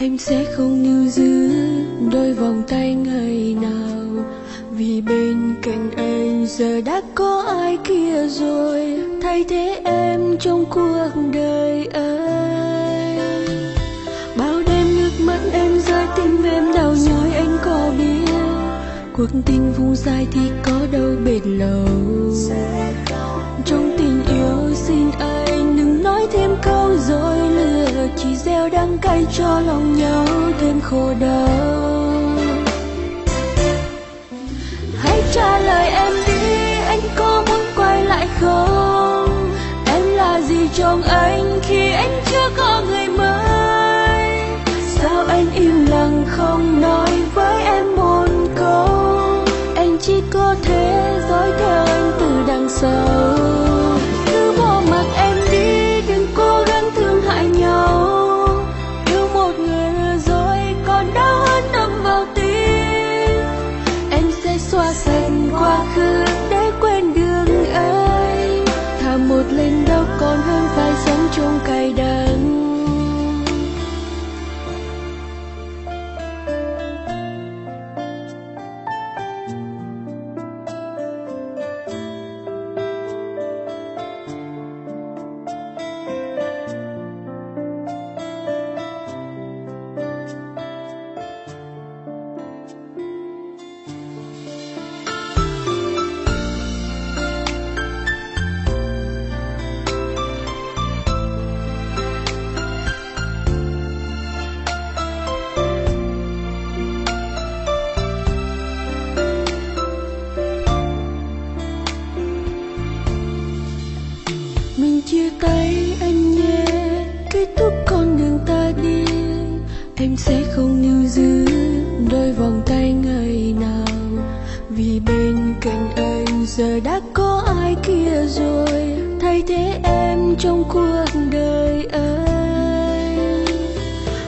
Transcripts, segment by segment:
Em sẽ không níu giữ đôi vòng tay ngày nào, vì bên cạnh anh giờ đã có ai kia rồi thay thế em trong cuộc đời anh. Bao đêm nước mắt em rơi, tim em đau nhói, anh có biết cuộc tình vùng dài thì có đâu bền lâu. Trong tình yêu xin anh đừng nói thêm câu dối lừa, chỉ gieo đắng cay cho lòng nhau thêm khổ đau. Hãy trả lời em đi, anh có muốn quay lại không? Em là gì trong anh khi anh chưa có người mới? Sao anh im lặng không nói với em một câu? Anh chỉ có thể dõi theo anh từ đằng sau. Cứ bỏ mặc em đi, đừng cố gắng thương hại nhau. Yêu một người rồi còn đau hơn đâm vào tim. Em sẽ xóa sạch quá khứ để quên đường anh. Thà một lần đau còn hơn phải sống trong cay đắng. Mình chia tay anh nhé, kết thúc con đường ta đi. Em sẽ không níu giữ đôi vòng tay ngày nào, vì bên cạnh anh giờ đã có ai kia rồi thay thế em trong cuộc đời anh.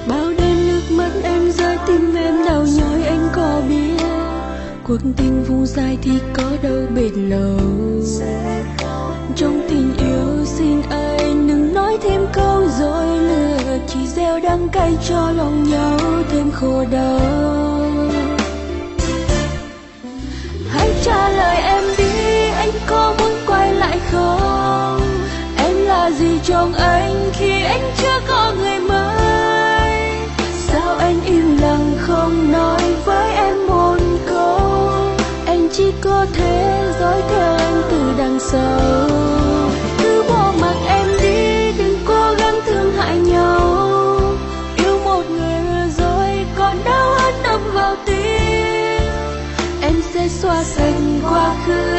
Bao đêm nước mắt em rơi, tim em đau nhói, anh có biết cuộc tình vùng dài thì có đâu bền lâu. Trong tình yêu xin anh đừng nói thêm câu dối lừa, chỉ gieo đắng cay cho lòng nhau thêm khổ đau. Hãy trả lời em đi, anh có muốn quay lại không? Em là gì trong anh khi anh chưa có người mới? Sao anh im lặng không nói với em một câu? Anh chỉ có thể dõi theo anh từ đằng sau. Cứ bỏ mặc em đi, đừng cố gắng thương hại nhau. Yêu một người rồi còn đau hơn đâm vào tim. Em sẽ xóa sạch quá khứ